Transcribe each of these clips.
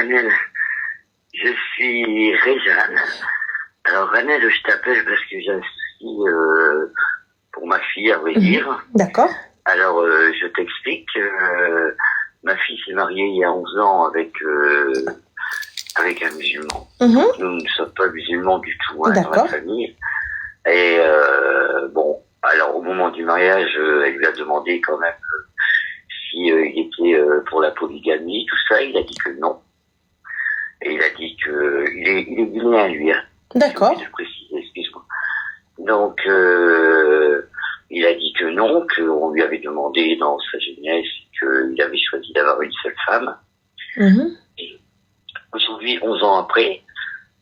Ranel, je suis Réjeanne. Alors Ranel, je t'appelle parce que j'ai un souci pour ma fille, à vrai dire. D'accord. Alors, je t'explique. Ma fille s'est mariée il y a 11 ans avec un musulman. Nous ne sommes pas musulmans du tout dans la famille. Et bon, alors au moment du mariage, elle lui a demandé quand même si il était pour la polygamie, tout ça. Il a dit que non. Et il a dit que il est guinéen, lui. Hein. D'accord. Je précise, excuse-moi. Donc, il a dit que non, qu'on lui avait demandé dans sa jeunesse qu'il avait choisi d'avoir une seule femme. Et aujourd'hui, 11 ans après,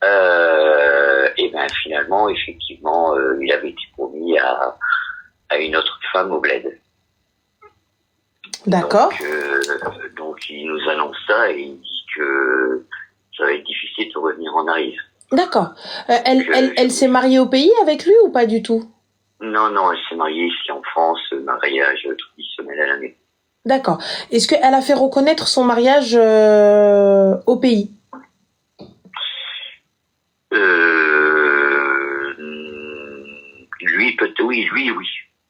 et ben finalement, effectivement, il avait été promis à une autre femme au bled. D'accord. Donc il nous annonce ça et il dit que ça va être difficile de revenir en arrière. D'accord. Elle s'est mariée au pays avec lui ou pas du tout? Non, elle s'est mariée ici en France, mariage traditionnel à l'année. D'accord. Est-ce qu'elle a fait reconnaître son mariage au pays? Lui, peut-être, oui.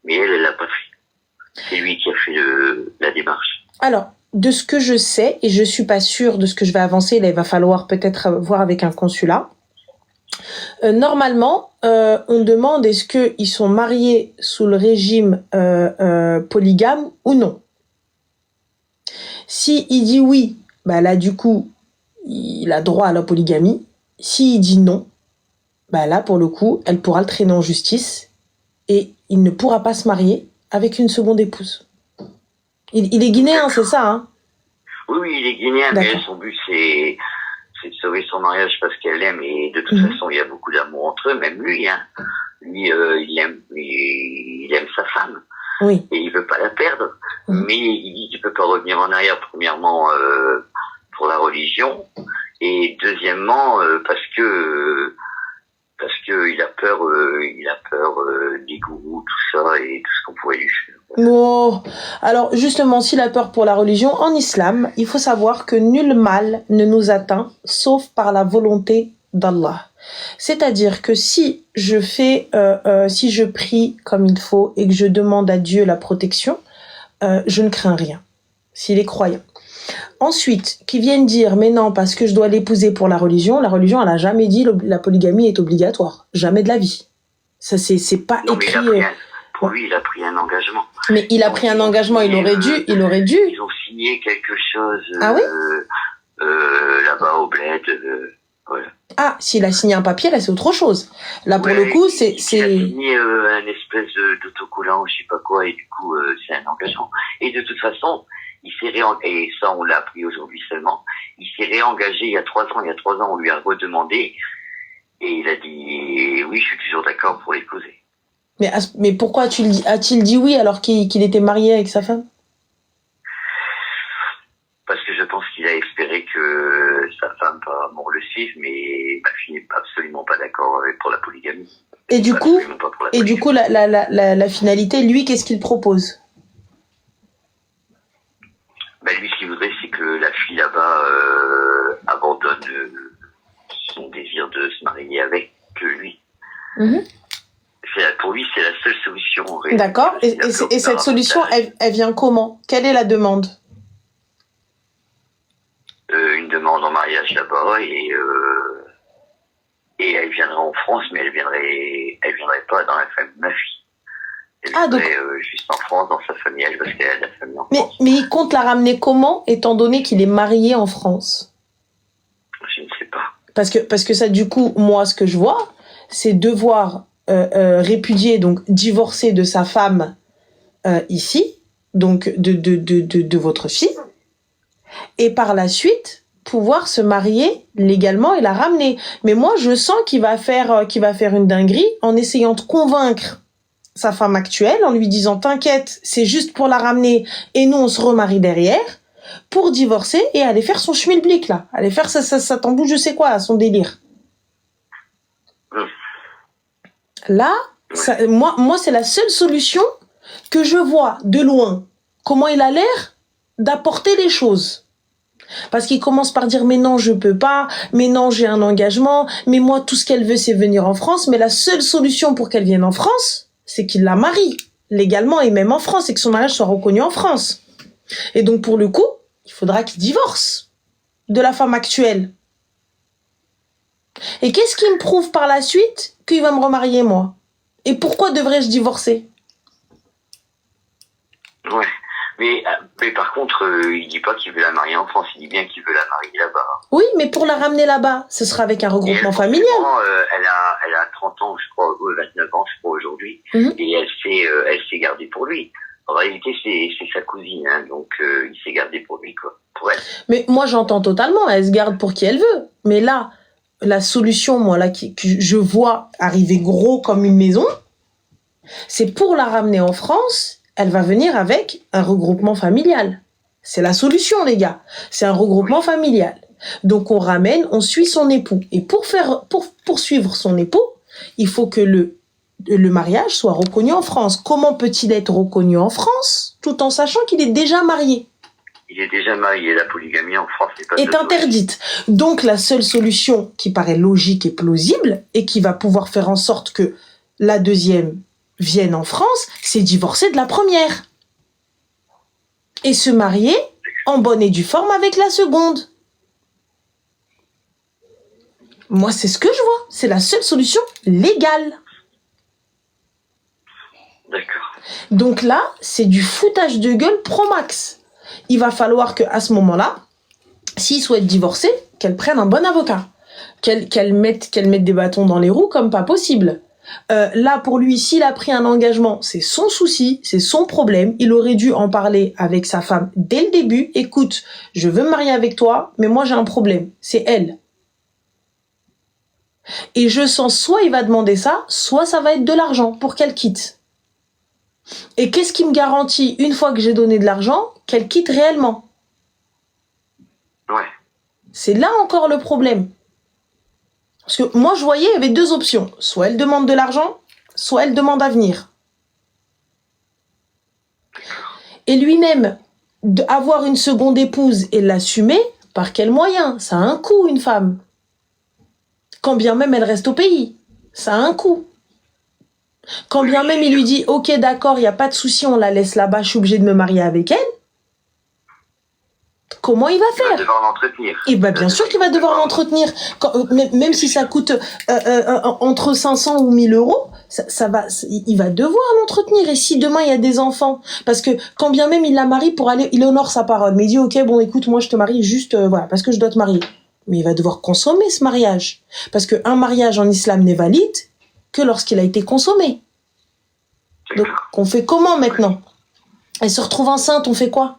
Mais elle l'a pas fait. C'est lui qui a fait la démarche. Alors, de ce que je sais, et je suis pas sûre de ce que je vais avancer, là, il va falloir peut-être voir avec un consulat. Normalement, on demande est-ce qu'ils sont mariés sous le régime polygame ou non. Si il dit oui, bah là du coup, il a droit à la polygamie. S'il dit non, bah là pour le coup, elle pourra le traîner en justice et il ne pourra pas se marier avec une seconde épouse. Il est guinéen, c'est ça, hein? Oui, il est guinéen, mais son but c'est de sauver son mariage parce qu'elle l'aime et de toute façon il y a beaucoup d'amour entre eux, même lui, hein. Lui, il aime sa femme. Oui. Et il veut pas la perdre. Mais il dit qu'il peut pas revenir en arrière, premièrement, pour la religion, et deuxièmement, parce que il a peur des gourous, tout ça, et tout ce qu'on pourrait lui faire. Oh. Alors justement, s'il a peur pour la religion, en islam, il faut savoir que nul mal ne nous atteint, sauf par la volonté d'Allah. C'est-à-dire que si je prie comme il faut et que je demande à Dieu la protection, je ne crains rien, s'il est croyant. Ensuite, qui viennent dire, mais non, parce que je dois l'épouser pour la religion, elle a jamais dit la polygamie est obligatoire. Jamais de la vie. Ça, c'est pas non, écrit. Pour lui, il a pris un engagement. Mais il a pris un engagement, il aurait dû. Ils ont signé quelque chose, ah oui là-bas au bled, voilà. Ah, s'il a signé un papier, là, c'est autre chose. Là, pour le coup, c'est... Il a signé un espèce d'autocollant, je sais pas quoi, et du coup, c'est un engagement. Et de toute façon, il s'est réengagé, et ça, on l'a appris aujourd'hui seulement, il s'est réengagé il y a 3 ans. Il y a 3 ans, on lui a redemandé, et il a dit, oui, je suis toujours d'accord pour l'épouser. Mais pourquoi a-t-il dit oui alors qu'il était marié avec sa femme? Parce que je pense qu'il a espéré que sa femme par amour le suive, mais ma fille n'est absolument pas d'accord pour la polygamie. Et du coup, la finalité, lui, qu'est-ce qu'il propose? Lui, ce qu'il voudrait, c'est que la fille là-bas abandonne son désir de se marier avec lui. Pour lui, c'est la seule solution. D'accord. Et cette solution, elle vient comment? Quelle est la demande? Une demande en mariage là-bas et elle viendrait en France, mais elle viendrait pas dans la famille de ma fille. Elle viendrait juste en France, dans sa famille, parce qu'elle a de la famille en France. Mais il compte la ramener comment, étant donné qu'il est marié en France? Je ne sais pas. Parce que ça, du coup, moi, ce que je vois, c'est devoir répudier, donc divorcer de sa femme ici, donc de votre fille, et par la suite pouvoir se marier légalement et la ramener. Mais moi, je sens qu'il va faire une dinguerie en essayant de convaincre sa femme actuelle, en lui disant t'inquiète, c'est juste pour la ramener et nous on se remarie derrière, pour divorcer et aller faire son schmilblick là, aller faire ça tambour je sais quoi, son délire. Là, moi c'est la seule solution que je vois de loin. Comment il a l'air d'apporter les choses. Parce qu'il commence par dire mais non je peux pas, mais non j'ai un engagement, mais moi tout ce qu'elle veut c'est venir en France, mais la seule solution pour qu'elle vienne en France, c'est qu'il la marie légalement et même en France et que son mariage soit reconnu en France. Et donc pour le coup, il faudra qu'il divorce de la femme actuelle. Et qu'est-ce qui me prouve par la suite qu'il va me remarier moi? Et pourquoi devrais-je divorcer? Ouais. Mais par contre, il dit pas qu'il veut la marier en France, il dit bien qu'il veut la marier là-bas. Oui, mais pour la ramener là-bas, ce sera avec un regroupement familial. Elle a 30 ans, je crois, 29 ans, je crois, aujourd'hui, et elle s'est gardée pour lui. En réalité, c'est sa cousine, hein, donc il s'est gardé pour lui, quoi, pour elle. Mais moi, j'entends totalement, elle se garde pour qui elle veut. Mais là, la solution, moi, là, que je vois arriver gros comme une maison, c'est pour la ramener en France. Elle va venir avec un regroupement familial. C'est la solution, les gars. C'est un regroupement familial. Donc, on ramène, on suit son époux. Et pour poursuivre son époux, il faut que le mariage soit reconnu en France. Comment peut-il être reconnu en France tout en sachant qu'il est déjà marié? Il est déjà marié. La polygamie en France est interdite. Donc, la seule solution qui paraît logique et plausible et qui va pouvoir faire en sorte que la deuxième viennent en France, c'est divorcer de la première. Et se marier en bonne et due forme avec la seconde. Moi, c'est ce que je vois. C'est la seule solution légale. D'accord. Donc là, c'est du foutage de gueule pro max. Il va falloir qu'à ce moment-là, s'il souhaite divorcer, qu'elle prenne un bon avocat. Qu'elle mette des bâtons dans les roues comme pas possible. Là, pour lui, s'il a pris un engagement, c'est son souci, c'est son problème. Il aurait dû en parler avec sa femme dès le début. Écoute, je veux me marier avec toi, mais moi j'ai un problème. C'est elle. Et je sens soit il va demander ça, soit ça va être de l'argent pour qu'elle quitte. Et qu'est-ce qui me garantit, une fois que j'ai donné de l'argent, qu'elle quitte réellement? Ouais. C'est là encore le problème. Parce que moi, je voyais, il y avait deux options. Soit elle demande de l'argent, soit elle demande à venir. Et lui-même, avoir une seconde épouse et l'assumer, par quel moyen? Ça a un coût, une femme. Quand bien même elle reste au pays, ça a un coût. Quand bien même il lui dit, ok, d'accord, il n'y a pas de souci, on la laisse là-bas, je suis obligé de me marier avec elle. Comment il va faire? Il va devoir l'entretenir. Et bien sûr qu'il va devoir l'entretenir. Même si ça coûte entre 500 ou 1000 euros, il va devoir l'entretenir. Et si demain il y a des enfants, parce que quand bien même il la marie pour aller, il honore sa parole. Mais il dit, ok, bon, écoute, moi je te marie juste, voilà, parce que je dois te marier. Mais il va devoir consommer ce mariage. Parce qu'un mariage en islam n'est valide que lorsqu'il a été consommé. Donc, on fait comment maintenant? Elle se retrouve enceinte, on fait quoi?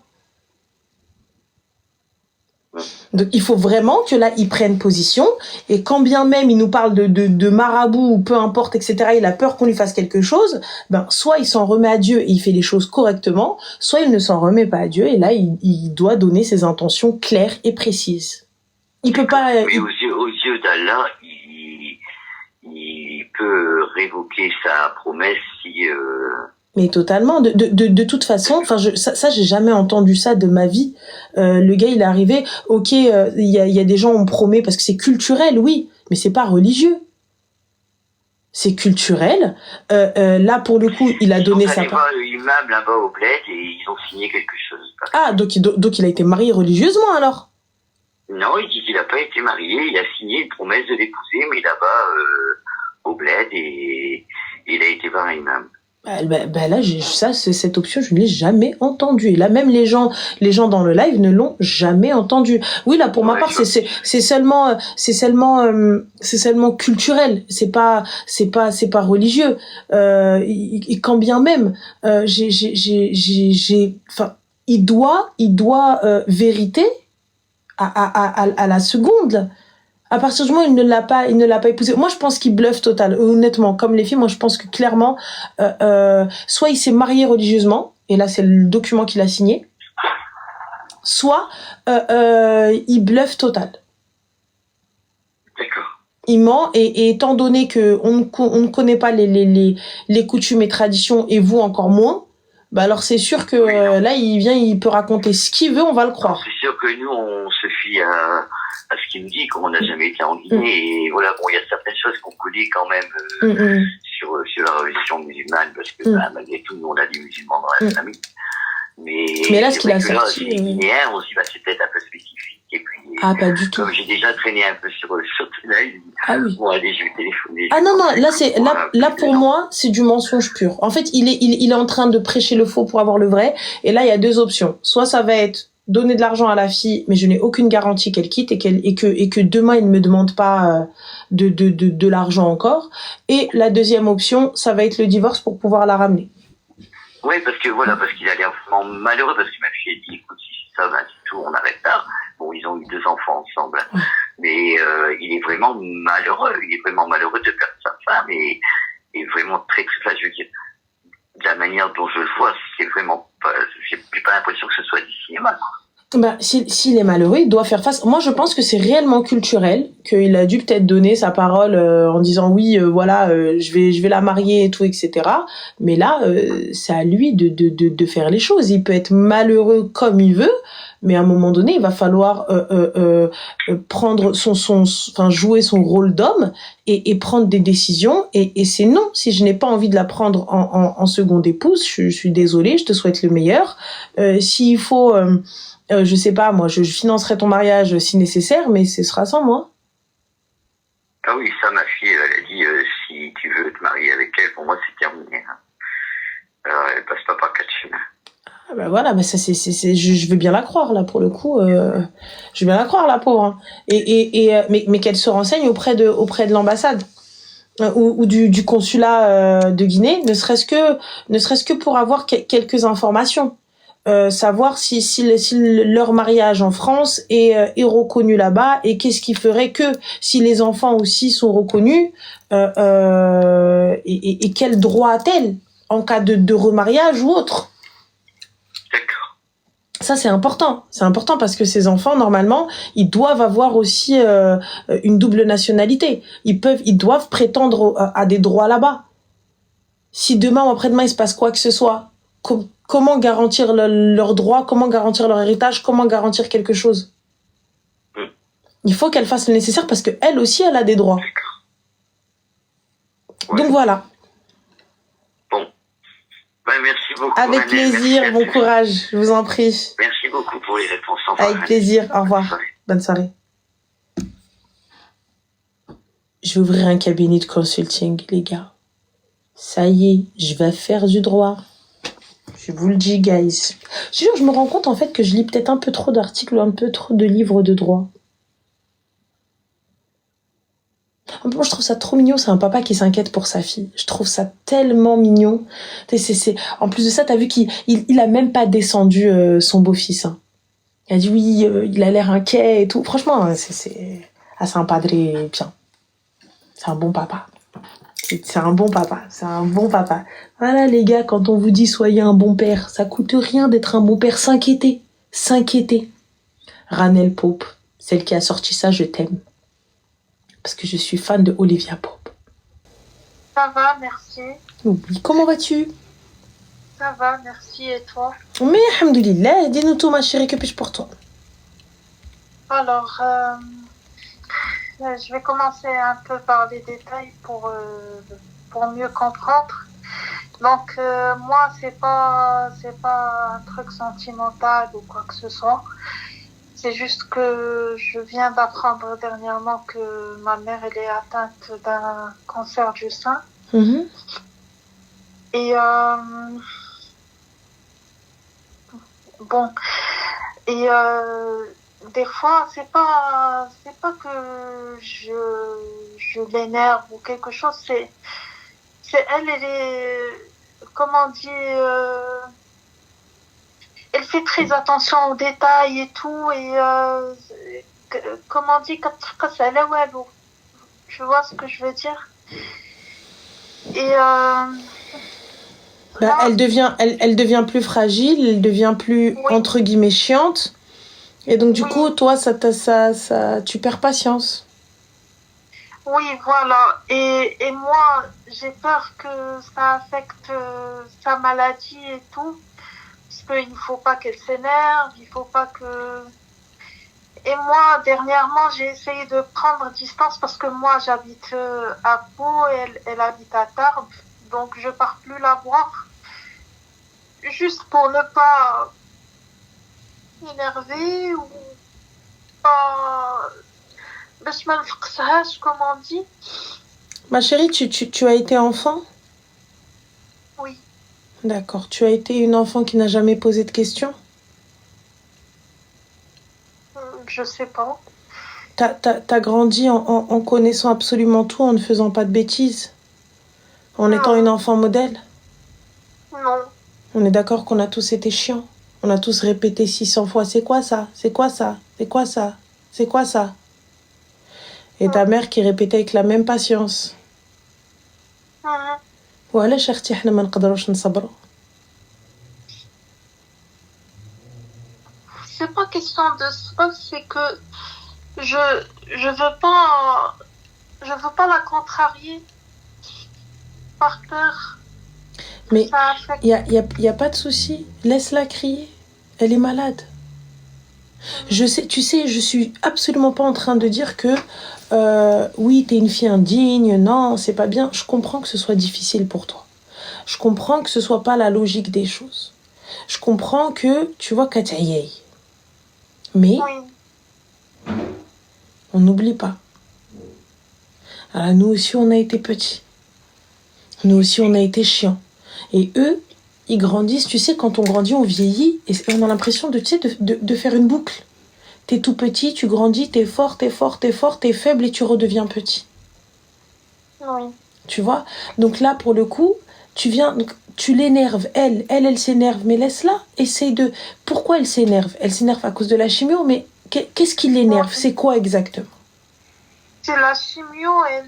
Donc, il faut vraiment que là, ils prennent position. Et quand bien même il nous parle de marabout ou peu importe, etc., il a peur qu'on lui fasse quelque chose, ben, soit il s'en remet à Dieu et il fait les choses correctement, soit il ne s'en remet pas à Dieu et là, il doit donner ses intentions claires et précises. Il peut pas... Oui, aux yeux d'Allah, il peut révoquer sa promesse si... Mais totalement. De toute façon, enfin, ça, j'ai jamais entendu ça de ma vie. Le gars, il est arrivé, ok, il y a des gens, on promet, parce que c'est culturel, oui, mais c'est pas religieux. C'est culturel. Là, pour le coup, il a donné sa part. Ils ont allé là-bas au bled et ils ont signé quelque chose. Ah, donc il a été marié religieusement, alors? Non, il dit qu'il n'a pas été marié, il a signé une promesse de l'épouser, mais là-bas, au bled, et il a été voir un imam. Là, cette option, je ne l'ai jamais entendue. Et là, même les gens dans le live ne l'ont jamais entendue. Oui, là, pour ma part, c'est seulement culturel. C'est pas religieux. Et quand bien même, il doit vérité à la seconde. À partir du moment où il ne l'a pas épousé. Moi, je pense qu'il bluffe total. Honnêtement, comme les filles, moi, je pense que clairement, soit il s'est marié religieusement, et là, c'est le document qu'il a signé, soit il bluffe total. D'accord. Il ment, et étant donné que on ne connaît pas les coutumes et traditions, et vous encore moins, bah alors c'est sûr que là, il peut raconter ce qu'il veut, on va le croire. C'est sûr que nous, on se fie à ce qu'il nous dit, comme on n'a jamais été en Guinée. Et voilà, bon, il y a certaines choses qu'on connaît quand même sur la religion musulmane, parce que malgré tout, nous, on a des musulmans dans la famille. Mais là, ce qu'il a sorti... les Guinéens, on se dit, c'est peut-être un peu spécifique. Et puis, pas du tout. Comme j'ai déjà traîné un peu sur Tunnel, bon, allez, je vais téléphoner. Là, pour moi, c'est du mensonge pur. En fait, il est en train de prêcher le faux pour avoir le vrai. Et là, il y a deux options. Soit ça va être donner de l'argent à la fille, mais je n'ai aucune garantie qu'elle quitte et que demain, il ne me demande pas de l'argent encore. Et la deuxième option, ça va être le divorce pour pouvoir la ramener. Oui, parce qu'il a l'air vraiment malheureux, parce que ma fille a dit, écoute, si ça va, tout, on arrête là. Bon, ils ont eu 2 enfants ensemble, mais il est vraiment malheureux. Il est vraiment malheureux de perdre sa femme et vraiment très, très, je veux dire, de la manière dont je le vois, c'est vraiment pas, j'ai pas l'impression que ce soit du cinéma, quoi. S'il est malheureux, il doit faire face. Moi, je pense que c'est réellement culturel, qu'il a dû peut-être donner sa parole en disant oui, je vais la marier et tout, etc. Mais là, c'est à lui de faire les choses. Il peut être malheureux comme il veut, mais à un moment donné, il va falloir prendre jouer son rôle d'homme et prendre des décisions. Et c'est non. Si je n'ai pas envie de la prendre en seconde épouse, je suis désolée, je te souhaite le meilleur. S'il faut je sais pas, moi, je financerai ton mariage si nécessaire, mais ce sera sans moi. Ah oui, ça, ma fille, elle a dit, si tu veux te marier avec elle, pour moi, c'est terminé. Alors, elle passe pas par 4 chemins. Voilà, ça, je veux bien la croire, là, pour le coup. Je veux bien la croire, la pauvre. Hein. Mais qu'elle se renseigne auprès de l'ambassade ou du consulat de Guinée, ne serait-ce que pour avoir quelques informations. Savoir si leur mariage en France est reconnu là-bas et qu'est-ce qui ferait que si les enfants aussi sont reconnus et quel droit a-t-elle en cas de remariage ou autre. D'accord. Ça c'est important parce que ces enfants normalement ils doivent avoir aussi une double nationalité. Ils doivent prétendre à des droits là-bas. Si demain ou après-demain il se passe quoi que ce soit, comment garantir leurs droits, comment garantir leur héritage, comment garantir quelque chose. Il faut qu'elle fasse le nécessaire parce qu'elle aussi, elle a des droits. Ouais. Donc voilà. Bon. Merci beaucoup. Avec plaisir, bon courage, je vous en prie. Merci beaucoup pour les réponses. Avec plaisir, au revoir. Bonne soirée. Je vais ouvrir un cabinet de consulting, les gars. Ça y est, je vais faire du droit. Je vous le dis, guys. Je me rends compte en fait que je lis peut-être un peu trop d'articles, un peu trop de livres de droit. Moi, je trouve ça trop mignon. C'est un papa qui s'inquiète pour sa fille. Je trouve ça tellement mignon. En plus de ça, t'as vu qu'il a même pas descendu son beau-fils. Hein. Il a dit oui, il a l'air inquiet et tout. Franchement, c'est un padre bien. C'est un bon papa. C'est un bon papa. Voilà les gars, quand on vous dit soyez un bon père, ça coûte rien d'être un bon père. S'inquiéter. Ranel Pope, celle qui a sorti ça, je t'aime. Parce que je suis fan de Olivia Pope. Ça va, merci. Oui, comment vas-tu? Ça va, merci, et toi? Mais alhamdoulilah, dis-nous tout ma chérie, que puis-je pour toi? Alors, je vais commencer un peu par les détails pour mieux comprendre. Donc, moi, c'est pas un truc sentimental ou quoi que ce soit. C'est juste que je viens d'apprendre dernièrement que ma mère, elle est atteinte d'un cancer du sein. Mm-hmm. Et bon, et des fois, c'est pas que je l'énerve ou quelque chose. C'est elle est, comment dire, elle fait très attention aux détails et tout, et comment dire, tu vois ce que je veux dire? Et elle devient plus fragile, elle devient plus entre guillemets chiante, et donc du coup toi ça tu perds patience. Oui, voilà. Et moi, j'ai peur que ça affecte sa maladie et tout. Parce qu'il ne faut pas qu'elle s'énerve, il faut pas que... Et moi, dernièrement, j'ai essayé de prendre distance parce que moi, j'habite à Pau et elle habite à Tarbes. Donc, je pars plus la voir. Juste pour ne pas m'énerver ou pas... باش ما نفقسهاش, comme on dit. Ma chérie, tu as été enfant? Oui. D'accord. Tu as été une enfant qui n'a jamais posé de questions? Je sais pas. T'as grandi en connaissant absolument tout, en ne faisant pas de bêtises? En étant une enfant modèle? Non. On est d'accord qu'on a tous été chiants. On a tous répété 600 fois, c'est quoi ça? C'est quoi ça? C'est quoi ça? C'est quoi ça? Et ta mère qui répétait avec la même patience. وعلاش اختي احنا ما نقدروش نصبروا؟ C'est pas question de ça, c'est que je veux pas la contrarier par peur. Mais y a pas de souci, laisse-la crier. Elle est malade. Je sais, tu sais, je suis absolument pas en train de dire que oui, t'es une fille indigne, non, c'est pas bien. Je comprends que ce soit difficile pour toi. Je comprends que ce soit pas la logique des choses. Je comprends que, tu vois, Kataïei. Mais, on n'oublie pas. Alors, nous aussi, on a été petits. Nous aussi, on a été chiants. Et eux, ils grandissent. Tu sais, quand on grandit, on vieillit. Et on a l'impression de faire une boucle. T'es tout petit, tu grandis, t'es fort, t'es faible et tu redeviens petit. Oui. Tu vois? Donc là, pour le coup, tu l'énerves. Elle s'énerve, mais laisse-la. Essaye de... Pourquoi elle s'énerve? Elle s'énerve à cause de la chimio, mais qu'est-ce qui l'énerve? C'est quoi exactement? C'est la chimio, elle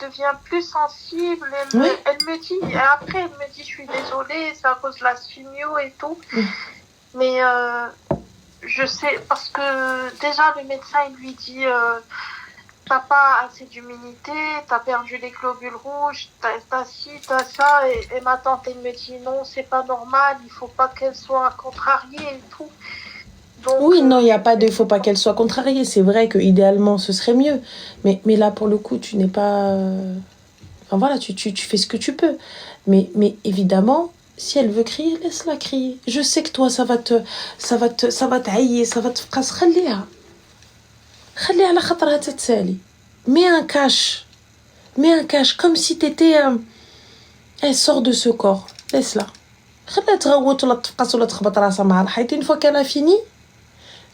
devient plus sensible. Elle me dit, et après elle me dit, je suis désolée, c'est à cause de la chimio et tout. Mais je sais, parce que déjà le médecin il lui dit, t'as pas assez d'humidité, t'as perdu les globules rouges, t'as ci, t'as ça. Et ma tante elle me dit, non, c'est pas normal, il faut pas qu'elle soit contrariée et tout. Donc, oui, non, il n'y a pas de... Il ne faut pas qu'elle soit contrariée. C'est vrai qu'idéalement, ce serait mieux. Mais là, pour le coup, tu n'es pas... Enfin, voilà, tu fais ce que tu peux. Mais évidemment, si elle veut crier, laisse-la crier. Je sais que toi, ça va t'haïr, ça va te fracasser. خليها على خاطرها تتسالي. Mets un cache. Comme si t'étais... Elle sort de ce corps. Laisse-la. خليها تغوت ولا تفقس ولا تخبط راسها مع الحيط. Une fois qu'elle a fini...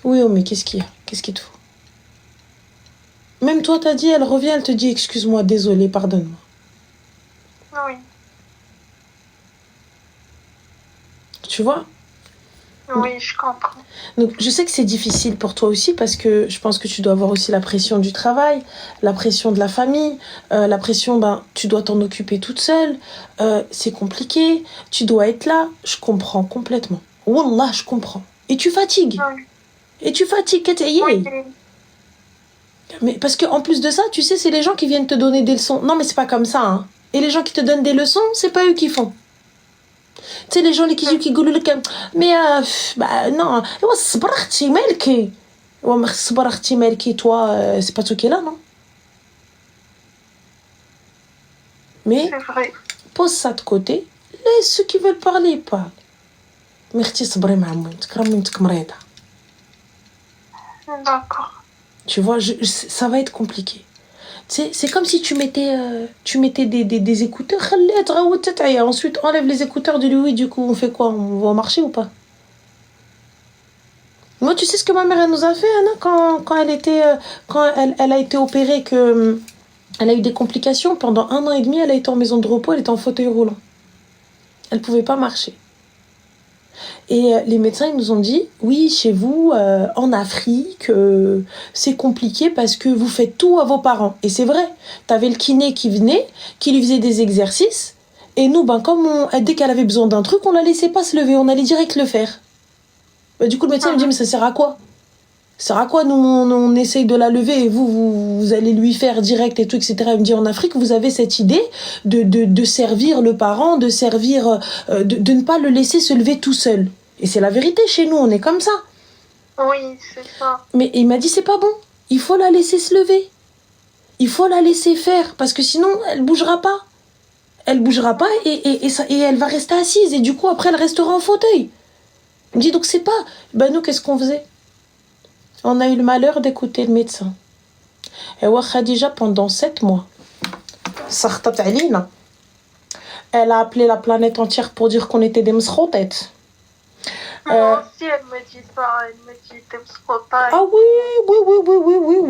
Oui, oh, mais qu'est-ce qu'il y a? Qu'est-ce qu'il te faut? Même toi, t'as dit, elle revient, elle te dit, excuse-moi, désolé, pardonne-moi. Oui. Tu vois? Oui, je comprends. Donc, je sais que c'est difficile pour toi aussi parce que je pense que tu dois avoir aussi la pression du travail, la pression de la famille, la pression, tu dois t'en occuper toute seule. C'est compliqué, tu dois être là. Je comprends complètement. Wallah, je comprends. Et tu fatigues. Oui. Et tu fatigues, Oui. Mais parce qu'en plus de ça, tu sais, c'est les gens qui viennent te donner des leçons. Non, mais c'est pas comme ça, hein. Et les gens qui te donnent des leçons, c'est pas eux qui font. Tu sais, les gens qui disent, mais non, toi, c'est pas toi qui est là, non? Mais pose ça de côté, laisse ceux qui veulent parler, parlent. Merci, sabri ma'amountek, ramouintek mreda. D'accord. Tu vois, ça va être compliqué. C'est comme si tu mettais des écouteurs. Ensuite, enlève les écouteurs de lui. Du coup, on fait quoi? On va marcher ou pas? Moi, tu sais ce que ma mère elle nous a fait, Anna, quand elle a été opérée, elle a eu des complications. Pendant 1 an et demi, elle a été en maison de repos, elle était en fauteuil roulant. Elle ne pouvait pas marcher. Et les médecins ils nous ont dit, oui, chez vous, en Afrique, c'est compliqué parce que vous faites tout à vos parents. Et c'est vrai, t'avais le kiné qui venait, qui lui faisait des exercices. Et nous, comme dès qu'elle avait besoin d'un truc, on la laissait pas se lever, on allait direct le faire. Du coup, le médecin me dit, mais ça sert à quoi? Ça sert à quoi, nous, on essaye de la lever et vous allez lui faire direct et tout, etc. Elle me dit, en Afrique, vous avez cette idée de servir le parent, de servir, de ne pas le laisser se lever tout seul. Et c'est la vérité, chez nous, on est comme ça. Oui, c'est ça. Mais il m'a dit, c'est pas bon. Il faut la laisser se lever. Il faut la laisser faire, parce que sinon, elle bougera pas. Elle bougera pas et elle va rester assise. Et du coup, après, elle restera en fauteuil. Il me dit, donc c'est pas... Ben nous, qu'est-ce qu'on faisait? On a eu le malheur d'écouter le médecin. Et Khadija, pendant 7 mois, elle a appelé la planète entière pour dire qu'on était des msrotettes. Moi aussi, elle me dit ça. Elle me dit des msrotettes. Ah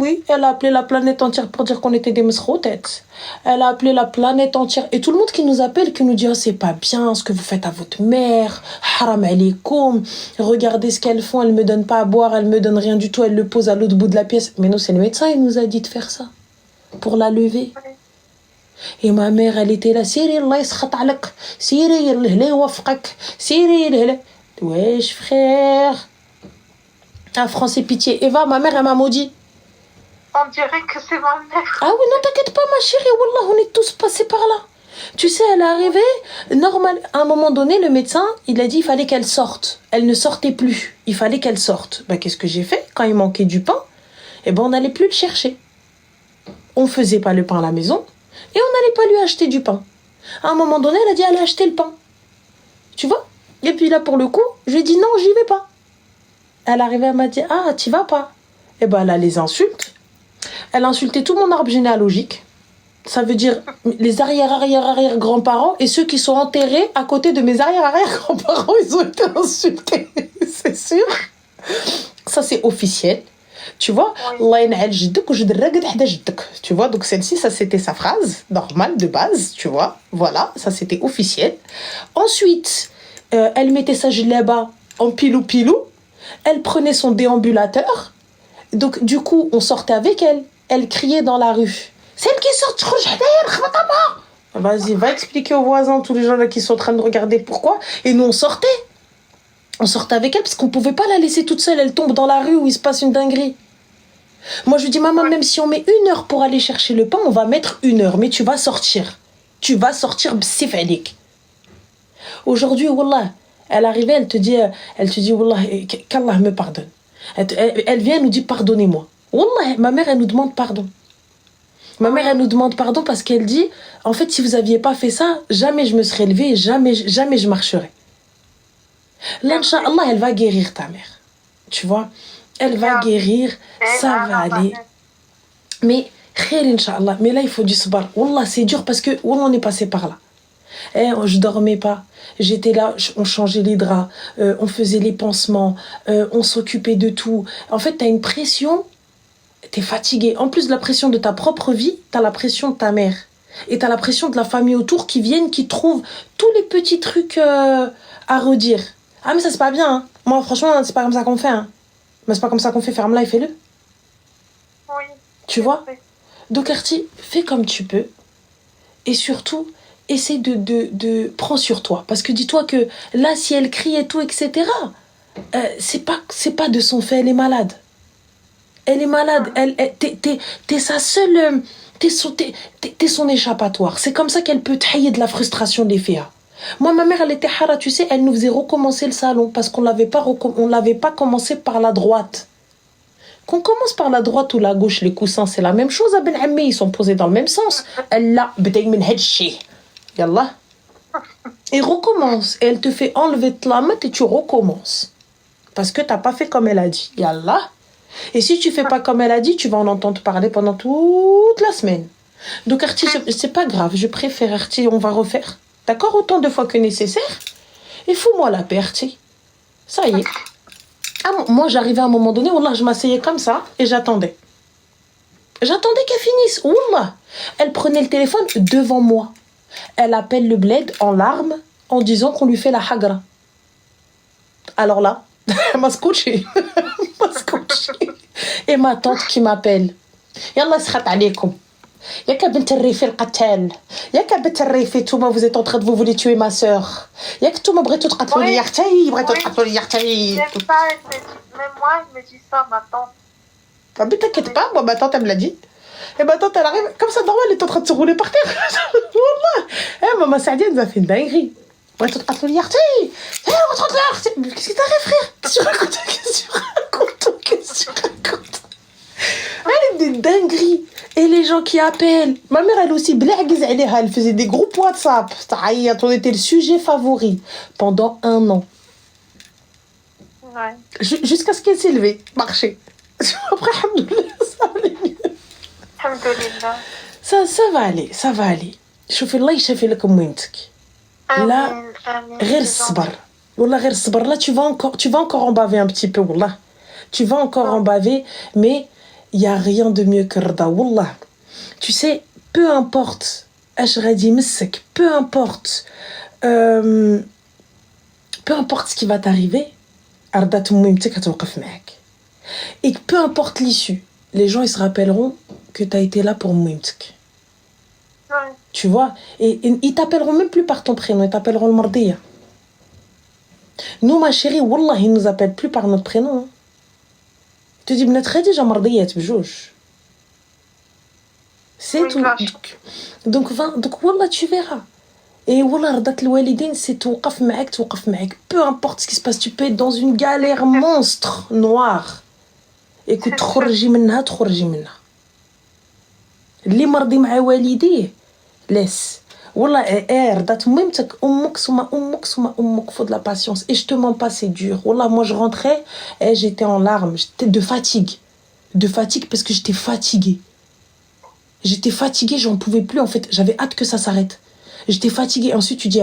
oui. Elle a appelé la planète entière pour dire qu'on était des msrotettes. Elle a appelé la planète entière. Et tout le monde qui nous appelle, qui nous dit, oh, c'est pas bien ce que vous faites à votre mère. Haram alaykoum. Regardez ce qu'elles font. Elles me donnent pas à boire. Elles me donnent rien du tout. Elles le posent à l'autre bout de la pièce. Mais non, c'est le médecin, il nous a dit de faire ça. Pour la lever. Oui. Et ma mère, elle était là. Siri, Allah yskhat alak. Siri, Allah wafqak. Siri, Allah. Wesh, frère. Ah, France et pitié. Eva, ma mère, elle m'a maudit. On dirait que c'est ma mère. Ah oui, non, t'inquiète pas, ma chérie. Wallah, on est tous passés par là. Tu sais, elle est arrivée. Normal. À un moment donné, le médecin, il a dit qu'il fallait qu'elle sorte. Elle ne sortait plus. Il fallait qu'elle sorte. Bah, qu'est-ce que j'ai fait? Quand il manquait du pain, eh ben, on n'allait plus le chercher. On faisait pas le pain à la maison. Et on n'allait pas lui acheter du pain. À un moment donné, elle a dit allez acheter le pain. Tu vois? Et puis là, pour le coup, je lui ai dit non, j'y vais pas. Elle arrivait, elle m'a dit ah, t'y vas pas. Et ben, elle a les insultes. Elle a insulté tout mon arbre généalogique. Ça veut dire les arrière-grands-parents et ceux qui sont enterrés à côté de mes arrière-grands-parents, ils ont été insultés. C'est sûr. Ça, c'est officiel. Tu vois, tu vois, donc celle-ci, ça c'était sa phrase normale de base, tu vois, voilà, ça c'était officiel. Ensuite, elle mettait sa djellaba en pilou-pilou, elle prenait son déambulateur, donc du coup, on sortait avec elle, elle criait dans la rue. Celle qui sort, vas-y, va expliquer aux voisins, tous les gens là qui sont en train de regarder pourquoi, et nous on sortait. On sortait avec elle parce qu'on pouvait pas la laisser toute seule. Elle tombe dans la rue où il se passe une dinguerie. Moi, je lui dis, maman, même si on met 1 heure pour aller chercher le pain, on va mettre 1 heure. Mais tu vas sortir. Tu vas sortir, c'est falik. Aujourd'hui, wallah, elle arrivait, elle te dit, wallah, qu'Allah me pardonne. Elle vient, elle nous dit, pardonnez-moi. Wallah, ma mère, elle nous demande pardon. Ma mère, elle nous demande pardon parce qu'elle dit, en fait, si vous aviez pas fait ça, jamais je me serais levée, jamais je marcherais. Là, Inch'Allah, elle va guérir ta mère. Tu vois? Elle va guérir, ça va aller. Mais, khayr, Inch'Allah. Mais là, il faut du sabr. Wallah, c'est dur parce que, wallah, on est passé par là. Je dormais pas. J'étais là, on changeait les draps, on faisait les pansements, on s'occupait de tout. En fait, t'as une pression, t'es fatigué. En plus de la pression de ta propre vie, t'as la pression de ta mère. Et t'as la pression de la famille autour qui viennent, qui trouvent tous les petits trucs à redire. Ah mais ça c'est pas bien, hein. Moi franchement c'est pas comme ça qu'on fait, hein. Mais c'est pas comme ça qu'on fait, ferme-la et fais-le. Oui. Tu vois? Donc Arti, fais comme tu peux. Et surtout, essaie de prends sur toi. Parce que dis-toi que là, si elle crie et tout, etc., c'est pas de son fait, elle est malade. Elle est malade, t'es sa seule... T'es son échappatoire. C'est comme ça qu'elle peut tailler de la frustration des féas. Moi, ma mère, elle était hara, tu sais, elle nous faisait recommencer le salon parce qu'on l'avait pas commencé par la droite. Qu'on commence par la droite ou la gauche, les coussins, c'est la même chose. Ben Ammi, ils sont posés dans le même sens. Elle l'a, b'day min hadchi. Yallah. Et recommence. Et elle te fait enlever la main et tu recommences. Parce que t'as pas fait comme elle a dit. Yallah. Et si tu fais pas comme elle a dit, tu vas en entendre parler pendant toute la semaine. Donc, Arti, c'est pas grave. Je préfère, Arti, on va refaire. D'accord? Autant de fois que nécessaire. Et fous-moi la paix, Arti. Ça y est. Ah, moi, j'arrivais à un moment donné, wallah, je m'asseyais comme ça et j'attendais. J'attendais qu'elle finisse. Wallah. Elle prenait le téléphone devant moi. Elle appelle le bled en larmes en disant qu'on lui fait la hagra. Alors là, elle m'a scotché. Et ma tante qui m'appelle. Yallah s'khat alaykoum. Yaka bint al-Rifi al-qatal. Yaka bint al-Rifi, touma, vous êtes en train de vous voulez tuer ma sœur. Yaka touma bghaytou tqatlouni yakhtayi, bghaytou tqatlouni yakhtayi. Même moi, elle me dit ça, ma tante. Ah, mais t'inquiète pas, moi, ma tante, elle me l'a dit. Et ma tante, elle arrive, comme ça, normal, elle est en train de se rouler par terre. Wallah. Eh, maman Sadia, elle nous a fait une dinguerie. Ouais, tu te dis, Arti, rentre là, qu'est-ce que t'arrives, frère? Qu'est-ce que tu racontes? Qu'est-ce que tu racontes? Elle est des dingueries. Et les gens qui appellent. Ma mère, elle aussi, elle faisait des groupes WhatsApp. On était le sujet favori pendant 1 an. Ouais. Jusqu'à ce qu'elle s'est levée, marcher. Après, alhamdoulilah, ça allait mieux. Alhamdoulilah. Ça va aller, ça va aller. شوفي الله يشفي لك وينتك. لا غير الصبر. والله غير الصبر. Là, tu vas encore en baver un petit peu, wallah. Tu vas encore en baver, mais il y a rien de mieux que Rda, wallah. Tu sais, peu importe, peu importe, peu importe ce qui va t'arriver, Arda Toumouimtek a توقف معك. Et peu importe l'issue, les gens ils se rappelleront que tu as été là pour Mouimtek. Ouais. Tu vois, et ils t'appelleront même plus par ton prénom, ils t'appelleront le Mardiya. Nous, ma chérie, wallah, ils nous appellent plus par notre prénom. Hein. Tu dis, بنات خديجة مرضية بجوج. C'est tout. Donc, wallah, tu verras. Et wallah, رضات الوالدين, c'est توقف معك. Peu importe ce qui se passe, tu peux être dans une galère monstre, noire. Écoute, تخرجي منها. اللي مرضي مع والديه laisse. Wallah, رضات مامتك أمك ثم أمك, faut de la patience. Et je te mens pas, c'est dur. Wallah, moi je rentrais et j'étais en larmes, j'étais de fatigue parce que j'étais fatiguée, j'en pouvais plus en fait, j'avais hâte que ça s'arrête. J'étais fatiguée. Ensuite tu dis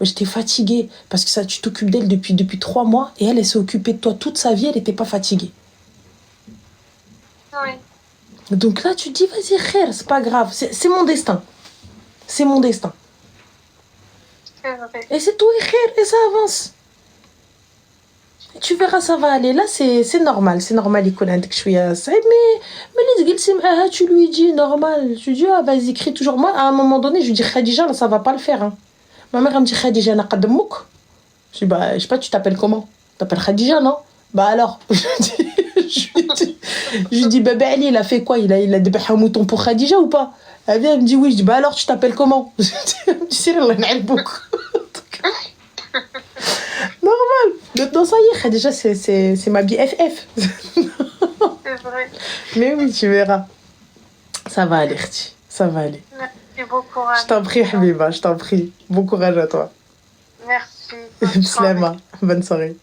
j'étais fatiguée parce que ça, tu t'occupes d'elle depuis 3 mois et elle s'est occupée de toi toute sa vie, elle était pas fatiguée. Oui. Donc là tu te dis vas-y khair, c'est pas grave, c'est mon destin. C'est mon destin. C'est vrai. Et c'est tout, et ça avance. Et tu verras, ça va aller. Là, c'est normal. C'est normal, il connaît que je suis à ça. Mais les tu lui dis normal. Tu dis, ah, vas-y, écris toujours. Moi, à un moment donné, je lui dis, Khadija, là, ça va pas le faire. Hein. Ma mère, elle me dit, Khadija, n'a pas de mouk. Je dis, bah, je sais pas, tu t'appelles comment? Tu t'appelles Khadija, non? Bah alors. Je lui dis, bébé Ali, il a fait quoi? Il a débêché un mouton pour Khadija ou pas? Elle vient, elle me dit oui. Je dis, bah alors, tu t'appelles comment? Tu sais, elle en a beaucoup. Normal. Maintenant, ça y est, Khadija, c'est ma BFF. C'est vrai. Mais oui, tu verras. Ça va aller, Khti. Ça va aller. Merci beaucoup. Je t'en prie, Habiba, je t'en prie. Bon courage à toi. Merci. Slama. Bonne soirée.